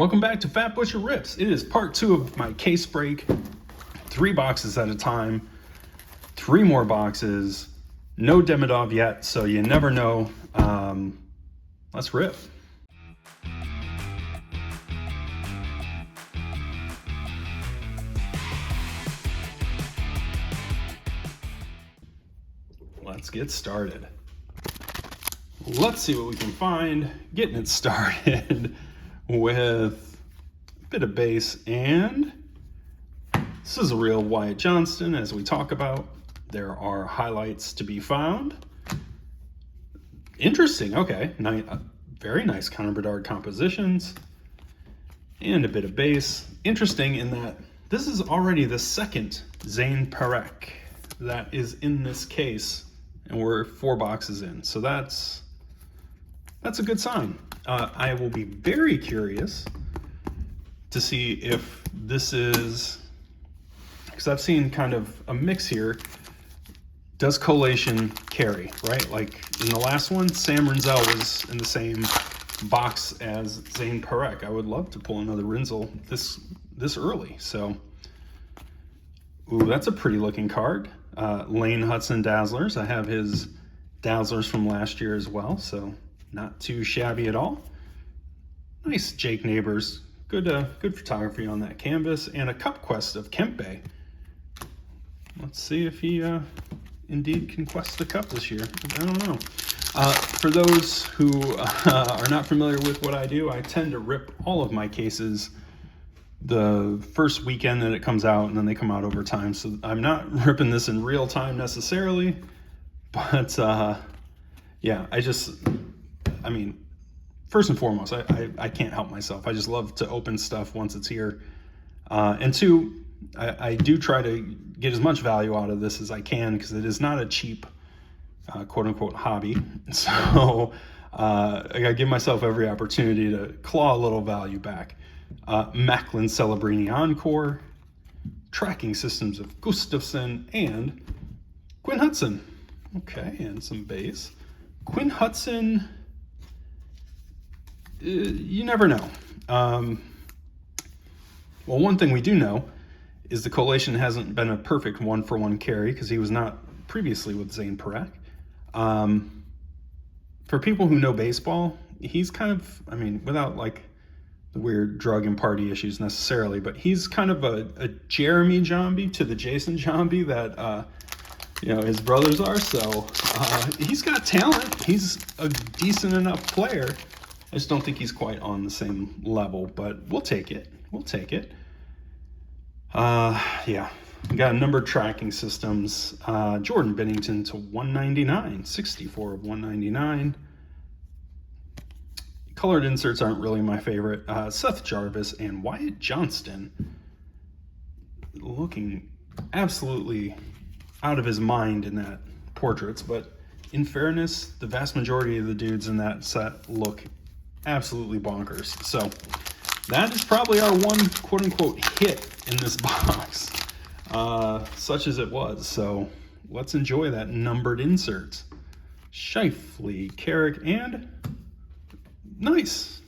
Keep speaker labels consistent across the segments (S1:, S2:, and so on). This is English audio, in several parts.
S1: Welcome back to Fat Butcher Rips. It is part 2 of my case break. 3 boxes at a time. 3 more boxes. No Demidov yet, so you never know. Let's rip. Let's get started. Let's see what we can find. Getting it started with a bit of base, and this is a real Wyatt Johnston. As we talk about, there are highlights to be found. Interesting. Okay, very nice Connor Bedard compositions and a bit of base. Interesting in that this is already the second Zane Parekh that is in this case, and we're 4 boxes in, so that's a good sign. I will be very curious to see if this is, because I've seen kind of a mix here. Does collation carry, right? Like in the last one, Sam Rinzel was in the same box as Zane Parekh. I would love to pull another Rinzel this early. So, ooh, that's a pretty looking card. Lane Hudson Dazzlers. I have his Dazzlers from last year as well, so not too shabby at all. Nice Jake Neighbors. Good photography on that canvas, and a Cup Quest of Kempe. Let's see if he indeed can quest the cup this year. I don't know. For those who are not familiar with what I do, I tend to rip all of my cases the first weekend that it comes out, and then they come out over time. So I'm not ripping this in real time necessarily, but yeah, I mean, first and foremost, I can't help myself. I just love to open stuff once it's here. And 2, I do try to get as much value out of this as I can, because it is not a cheap quote-unquote hobby. So I gotta give myself every opportunity to claw a little value back. Macklin Celebrini Encore, tracking systems of Gustafsson, and Quinn Hudson. Okay, and some base. Quinn Hudson, you never know. Well, one thing we do know is the collation hasn't been a perfect 1-for-1 carry, because he was not previously with Zane Parekh. For people who know baseball, he's kind of, I mean, without like the weird drug and party issues necessarily, but he's kind of a Jeremy Jambi to the Jason Jambi that his brothers are. So he's got talent. He's a decent enough player. I just don't think he's quite on the same level, but we'll take it. We'll take it. Yeah, we got a number of tracking systems. Jordan Binnington to 199, 64 of 199. Colored inserts aren't really my favorite. Seth Jarvis and Wyatt Johnston, looking absolutely out of his mind in that portraits, but in fairness, the vast majority of the dudes in that set look absolutely bonkers. So that is probably our one quote-unquote hit in this box, such as it was. So let's enjoy that numbered insert. Scheifele, Carrick, and nice.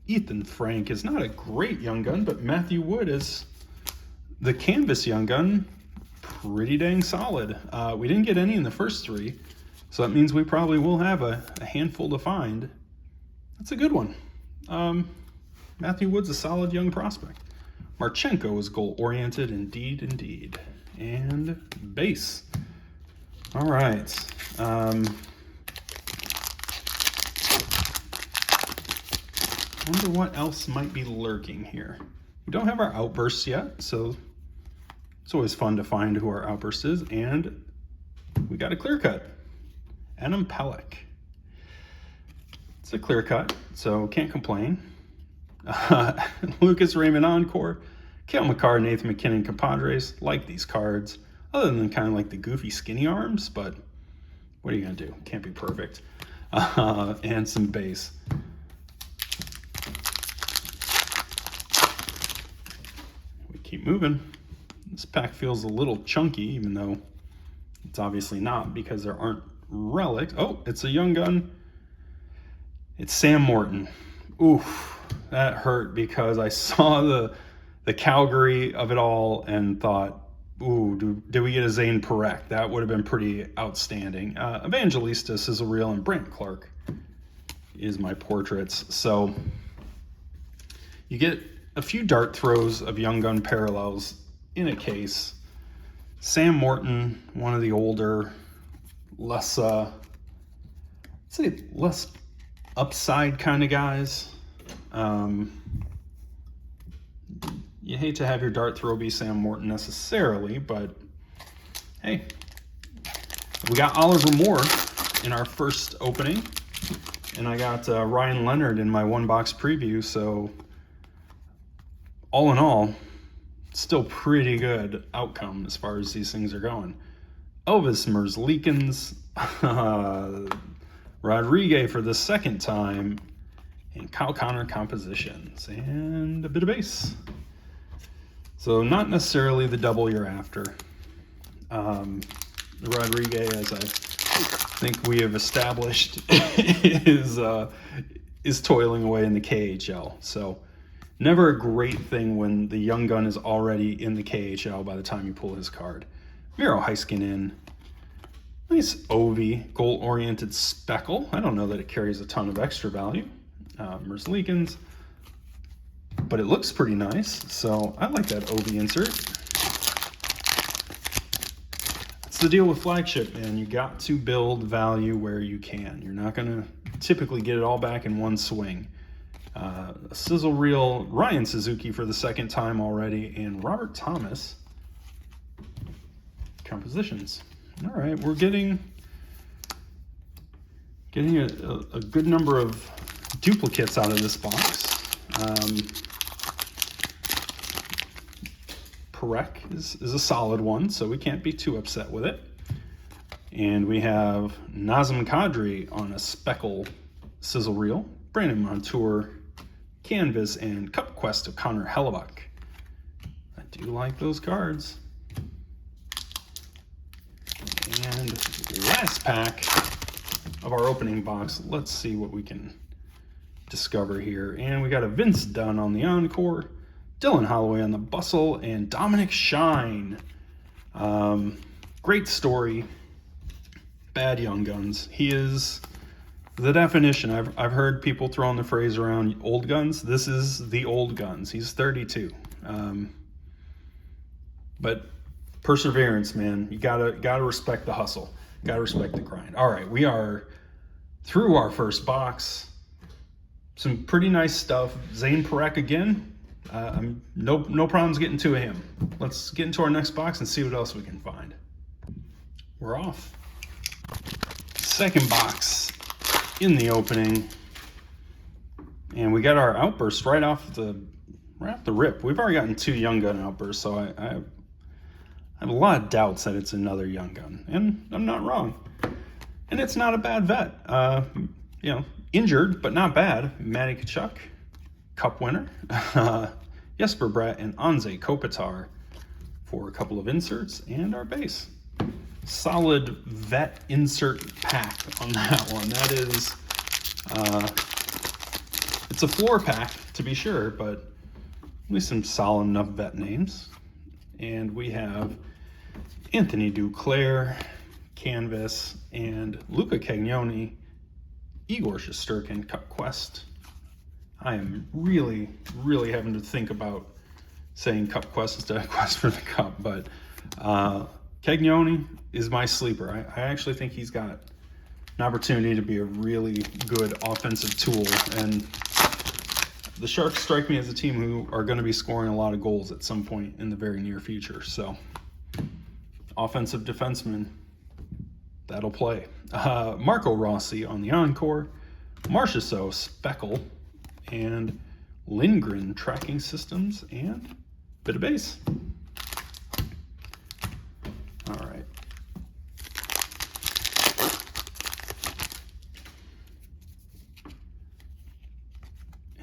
S1: Ethan Frank is not a great young gun, but Matthew Wood is the canvas young gun. Pretty dang solid. We didn't get any in the first 3, so that means we probably will have a handful to find. That's a good one. Matthew Wood's a solid young prospect. Marchenko is goal-oriented, indeed. And base. All right. Wonder what else might be lurking here. We don't have our Outbursts yet, so it's always fun to find who our Outburst is. And we got a clear cut. Adam Pelech. It's a clear cut, so can't complain. Lucas Raymond Encore, Cale Makar, Nathan McKinnon, Compadres. Like these cards, other than kind of like the goofy skinny arms, but what are you gonna do? Can't be perfect. And some base. We keep moving. This pack feels a little chunky, even though it's obviously not, because there aren't relics. Oh, it's a young gun. It's Sam Morton. Oof. That hurt because I saw the Calgary of it all and thought, ooh, did we get a Zane Perec? That would have been pretty outstanding. Evangelista, Sizzle Reel, and Brant Clark is my portraits. So you get a few dart throws of Young Gun parallels in a case. Sam Morton, one of the older, less, I'd say less upside kind of guys. You hate to have your dart throw be Sam Morton necessarily, but hey, we got Oliver Moore in our first opening, and I got Ryan Leonard in my one box preview, so all in all, still pretty good outcome as far as these things are going. Elvis Merzlikins, Rodriguez for the second time, and Kyle Connor compositions, and a bit of base. So not necessarily the double you're after. Rodriguez, as I think we have established, is toiling away in the KHL. So never a great thing when the young gun is already in the KHL by the time you pull his card. Miro Heiskanen, nice Ovi, goal-oriented speckle. I don't know that it carries a ton of extra value. Merzlikins, but it looks pretty nice, so I like that Ovi insert. It's the deal with flagship, man. You got to build value where you can. You're not going to typically get it all back in one swing. A sizzle reel, Ryan Suzuki for the second time already, and Robert Thomas compositions. All right, we're getting a good number of duplicates out of this box. Perec is a solid one, so we can't be too upset with it. And we have Nazem Kadri on a speckle sizzle reel, Brandon Montour canvas, and Cup Quest of Connor Hellebuck. I do like those cards. And last pack of our opening box, let's see what we can discover here. And we got a Vince Dunn on the Encore, Dylan Holloway on the Bustle, and Dominic Shine. Great story. Bad Young Guns. He is the definition. I've heard people throwing the phrase around old guns. This is the old guns. He's 32. But perseverance, man. You gotta respect the hustle. Gotta respect the grind. All right, we are through our first box. Some pretty nice stuff. Zane Perec again. No problems getting to him. Let's get into our next box and see what else we can find. We're off. Second box in the opening, and we got our Outburst right off the rip. We've already gotten 2 Young Gun Outbursts, so I have a lot of doubts that it's another Young Gun, and I'm not wrong. And it's not a bad vet. Injured, but not bad. Matty Tkachuk, Cup winner. Jesper Bratt and Anze Kopitar for a couple of inserts, and our base. Solid vet insert pack on that one. That is, it's a floor pack to be sure, but at least some solid enough vet names. And we have Anthony Duclair, canvas, and Luca Cagnoni, Igor Shesterkin, Cup Quest. I am really, really having to think about saying Cup Quest instead of Quest for the Cup, but Cagnoni is my sleeper. I actually think he's got an opportunity to be a really good offensive tool, and the Sharks strike me as a team who are going to be scoring a lot of goals at some point in the very near future. So, offensive defenseman, that'll play. Marco Rossi on the Encore, Marchessault Speckle, and Lindgren tracking systems, and a bit of base. All right.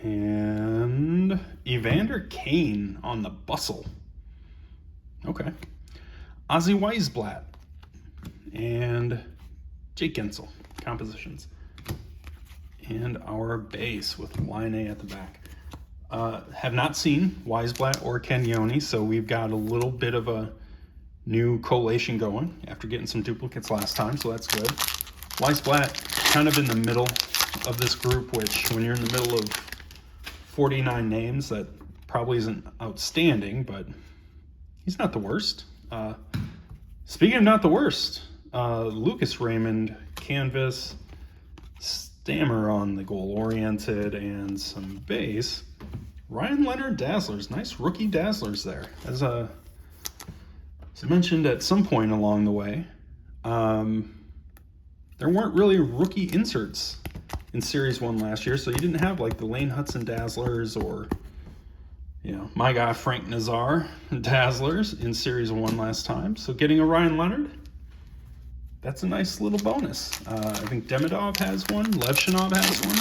S1: And Evander Kane on the Bustle. Okay. Ozzy Weisblatt and Jake Gensel compositions. And our base with line A at the back. Have not seen Weisblatt or Kenyoni, so we've got a little bit of a new collation going after getting some duplicates last time, so that's good. Weisblatt kind of in the middle of this group, which when you're in the middle of 49 names, that probably isn't outstanding, but he's not the worst. Speaking of not the worst, Lucas Raymond, Canvas, Stammer on the goal-oriented, and some base. Ryan Leonard Dazzlers, nice rookie Dazzlers there. As I mentioned at some point along the way, there weren't really rookie inserts in Series 1 last year, so you didn't have like the Lane Hudson Dazzlers or, you know, my guy Frank Nazar Dazzlers in Series 1 last time. So getting a Ryan Leonard, that's a nice little bonus. I think Demidov has one, Levshinov has one.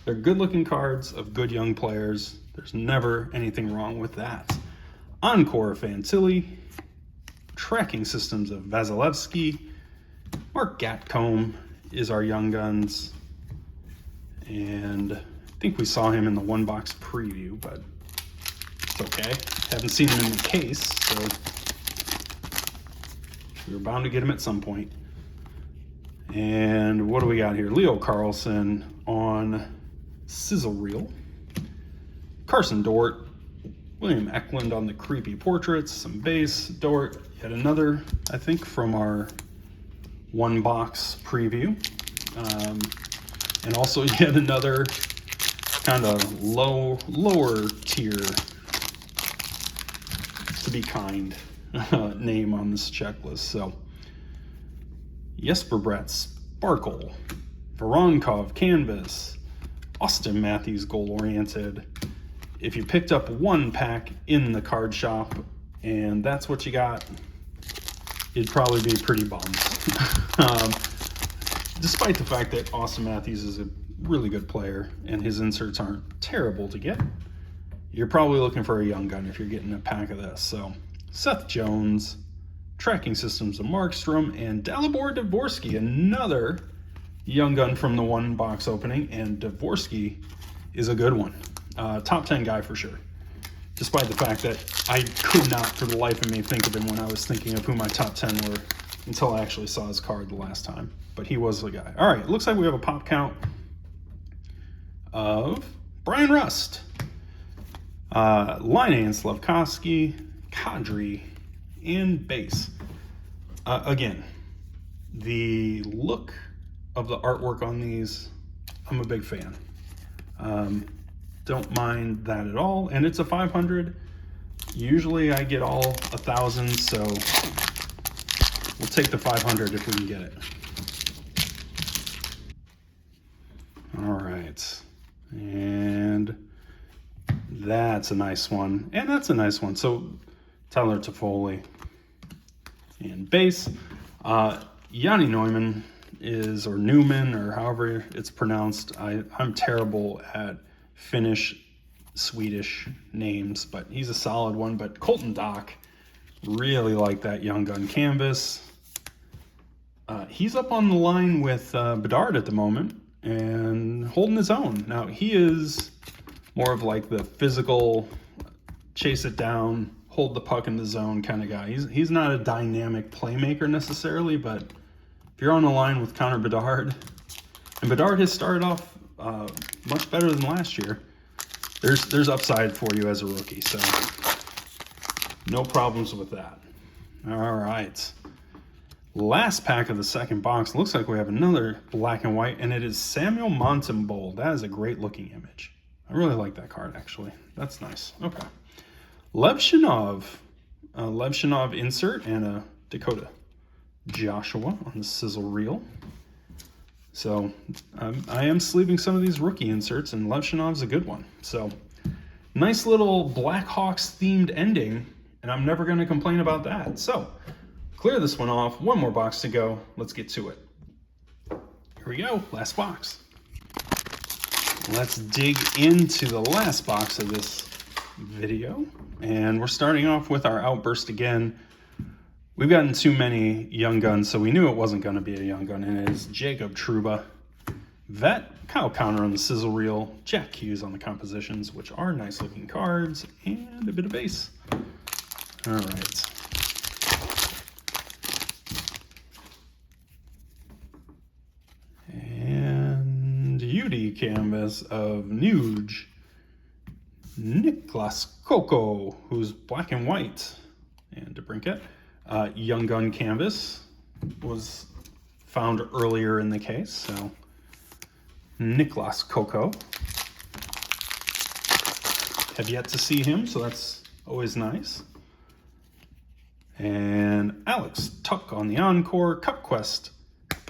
S1: They're good-looking cards of good young players. There's never anything wrong with that. Encore of Fantilli, Tracking Systems of Vasilevsky, Mark Gatcomb is our Young Guns, and I think we saw him in the one-box preview, but it's okay. Haven't seen him in the case, so we were bound to get him at some point. And what do we got here? Leo Carlson on Sizzle Reel, Carson Dort, William Eklund on the Creepy Portraits, some base, Dort, yet another, I think, from our one-box preview. And also yet another kind of lower tier, to be kind, name on this checklist. So Jesper Bratt Sparkle, Voronkov Canvas, Austin Matthews goal-oriented. If you picked up one pack in the card shop and that's what you got, it'd probably be pretty bummed. Despite the fact that Austin Matthews is a really good player and his inserts aren't terrible to get, you're probably looking for a young gun if you're getting a pack of this. So Seth Jones, Tracking Systems of Markstrom, and Dalibor Dvorsky, another young gun from the one box opening, and Dvorsky is a good one. Top 10 guy for sure. Despite the fact that I could not for the life of me think of him when I was thinking of who my top 10 were until I actually saw his card the last time. But he was the guy. All right, it looks like we have a pop count of Brian Rust, Line and Slavkovsky, Kadri, and base. Again, the look of the artwork on these, I'm a big fan. Don't mind that at all, and it's a 500. Usually I get all 1,000, so we'll take the 500 if we can get it. All right, and that's a nice one, and that's a nice one. So Tyler Toffoli and base. Yanni Neumann is, or Newman, or however it's pronounced. I'm terrible at Finnish, Swedish names, but he's a solid one. But Colton Dock, really like that young gun canvas. He's up on the line with Bedard at the moment and holding his own. Now he is more of like the physical, chase it down, hold the puck in the zone kind of guy. He's not a dynamic playmaker necessarily, but if you're on the line with Connor Bedard, and Bedard has started off much better than last year, there's upside for you as a rookie, so no problems with that. All right. Last pack of the second box. Looks like we have another black and white, and it is Samuel Montembeault. That is a great looking image. I really like that card, actually. That's nice. Okay. Levshinov insert, and a Dakota Joshua on the sizzle reel. So I am sleeving some of these rookie inserts, and Levshinov's a good one. So nice little Blackhawks themed ending, and I'm never going to complain about that. So clear this one off. One more box to go. Let's get to it. Here we go. Last box. Let's dig into the last box of this video. And we're starting off with our Outburst again. We've gotten too many young guns, so we knew it wasn't going to be a young gun, and it is Jacob Trouba, Vet, Kyle Connor on the sizzle reel, Jack Hughes on the compositions, which are nice looking cards, and a bit of base. All right. And UD canvas of Nuge, Niklas Coco, who's black and white, and DeBrincat. Young Gun canvas was found earlier in the case, so Niklas Coco. Have yet to see him, so that's always nice. And Alex Tuck on the Encore, Cup Quest,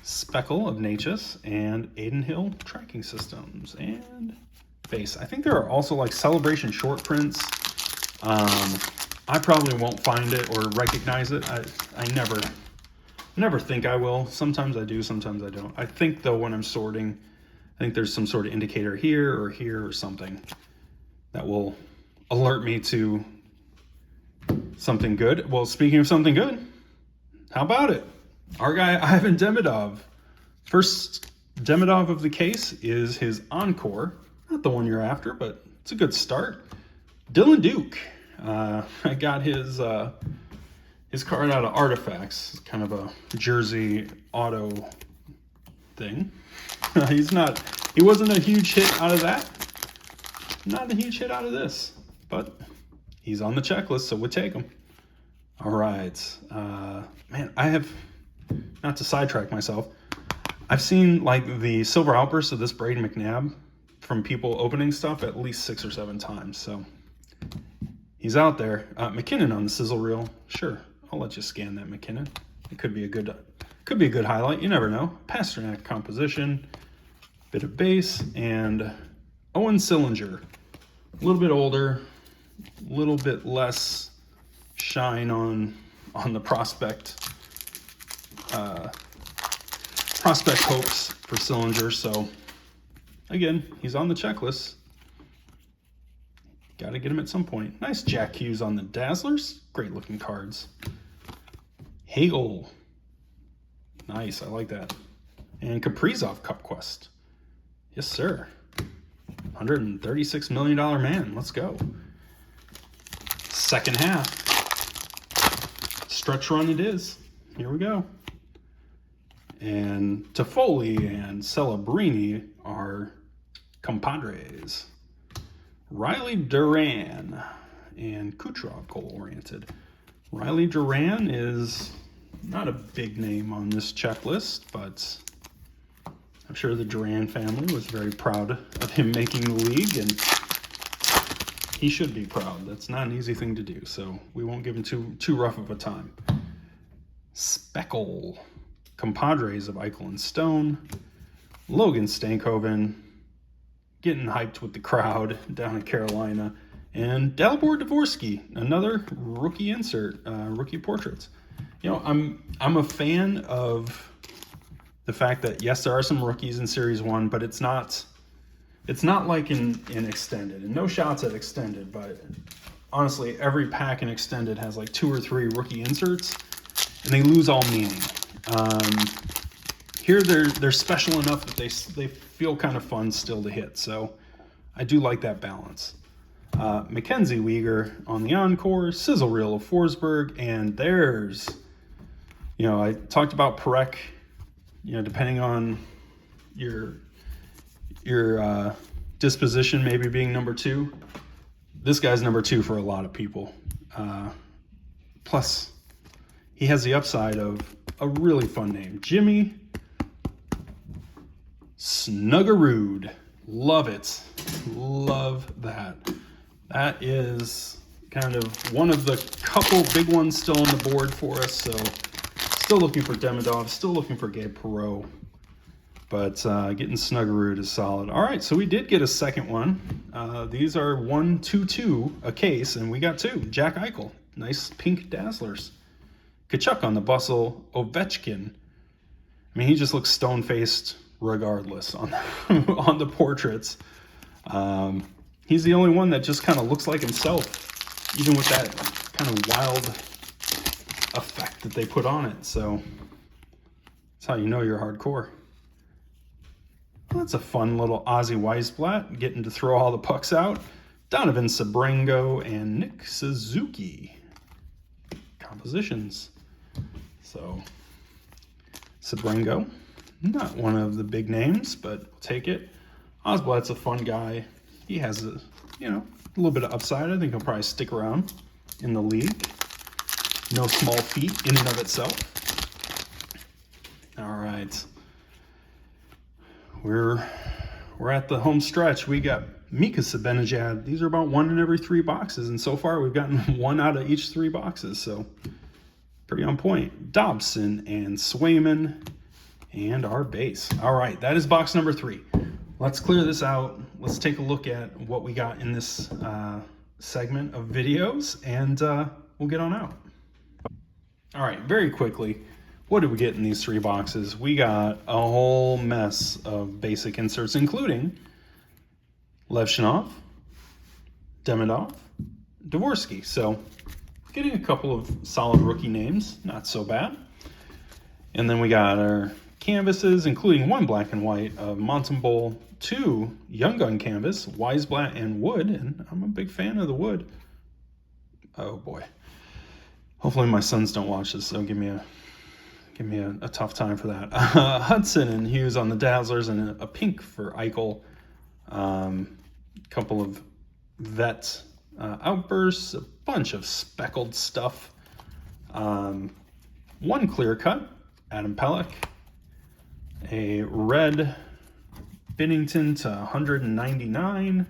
S1: Speckle of Natchez, and Aiden Hill Tracking Systems, and base. I think there are also like Celebration short prints. I probably won't find it or recognize it. I never think I will. Sometimes I do, sometimes I don't. I think though when I'm sorting, I think there's some sort of indicator here or something that will alert me to something good. Well, speaking of something good, how about it? Our guy Ivan Demidov. First Demidov of the case is his Encore. Not the one you're after, but it's a good start. Dylan Duke. I got his card out of Artifacts. It's kind of a jersey auto thing. He wasn't a huge hit out of that. Not a huge hit out of this, but he's on the checklist, so we'll take him. All right. Man, I have, not to sidetrack myself, I've seen like the silver outburst of this Braden McNabb from people opening stuff at least 6 or 7 times, so he's out there. McKinnon on the sizzle reel. Sure, I'll let you scan that, McKinnon. It could be a good highlight. You never know. Pasternak composition, bit of base, and Owen Sillinger. A little bit older, a little bit less shine on the prospect hopes for Sillinger. So again, he's on the checklist. Got to get him at some point. Nice Jack Hughes on the Dazzlers. Great looking cards. Hagel. Nice, I like that. And Kaprizov Cup Quest. Yes, sir. $136 million man. Let's go. Second half. Stretch run it is. Here we go. And Toffoli and Celebrini are compadres. Riley Duran and Kucherov goal-oriented. Riley Duran is not a big name on this checklist, but I'm sure the Duran family was very proud of him making the league, and he should be proud. That's not an easy thing to do, so we won't give him too rough of a time. Speckle, compadres of Eichel and Stone. Logan Stankoven, getting hyped with the crowd down in Carolina. And Dalibor Dvorsky, another rookie insert, rookie portraits. You know, I'm a fan of the fact that, yes, there are some rookies in Series 1, but it's not like in Extended. And no shots at Extended, but honestly, every pack in Extended has like 2 or 3 rookie inserts, and they lose all meaning. Here they're special enough that they feel kind of fun still to hit, so I do like that balance. Mackenzie Weegar on the Encore, sizzle reel of Forsberg, and there's, you know, I talked about Perek, you know, depending on your disposition, maybe being number 2. This guy's number 2 for a lot of people. Plus, he has the upside of a really fun name, Jimmy Snuggerud. Love it. Love that. That is kind of one of the couple big ones still on the board for us. So still looking for Demidov, still looking for Gabe Perreault. But getting Snuggerud is solid. All right, so we did get a second one. These are 1, 2, 2 a case, and we got 2. Jack Eichel, nice pink Dazzlers. Kachuk on the Bustle, Ovechkin. I mean, he just looks stone-faced regardless on on the portraits. He's the only one that just kind of looks like himself, even with that kind of wild effect that they put on it. So that's how you know you're hardcore. That's a fun little Ozzy Weisblatt getting to throw all the pucks out. Donovan Sabrango and Nick Suzuki compositions. So Sabrango, not one of the big names, but we'll take it. Weisblatt's a fun guy. He has a little bit of upside. I think he'll probably stick around in the league. No small feat in and of itself. All right. We're at the home stretch. We got Mika Zibanejad. These are about 1 in every 3 boxes, and so far we've gotten 1 out of each 3 boxes, so pretty on point. Dobson and Swayman and our base. All right, that is box number 3. Let's clear this out. Let's take a look at what we got in this segment of videos, and we'll get on out. All right, very quickly, what did we get in these 3 boxes? We got a whole mess of basic inserts, including Levshinov, Demidov, Dvorsky. So getting a couple of solid rookie names, not so bad. And then we got our canvases, including 1 black and white of Montembeau, 2 Young Gun canvas, Weisblatt and Wood, and I'm a big fan of the Wood. Oh boy. Hopefully my sons don't watch this, so give me a tough time for that. Hudson and Hughes on the Dazzlers, and a pink for Eichel. Couple of vet outbursts, a bunch of speckled stuff. 1 clear cut, Adam Pelech. A red Binnington to 199.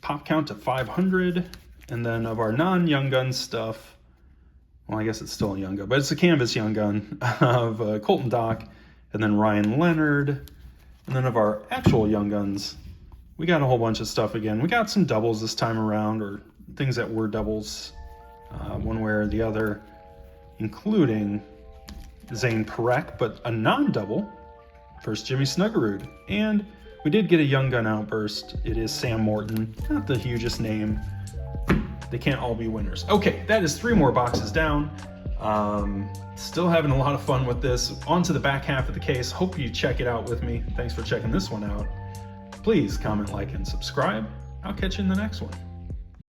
S1: Pop count to 500. And then of our non-Young Gun stuff, well, I guess it's still a Young Gun, but it's a canvas Young Gun of Colton Dock, and then Ryan Leonard. And then of our actual Young Guns, we got a whole bunch of stuff again. We got some doubles this time around, or things that were doubles one way or the other, including Zane Parekh, but a non-double, first Jimmy Snuggerud. And we did get a Young Gun outburst. It is Sam Morton, not the hugest name. They can't all be winners. Okay, that is 3 more boxes down. Still having a lot of fun with this. On to the back half of the case. Hope you check it out with me. Thanks for checking this one out. Please comment, like, and subscribe. I'll catch you in the next one.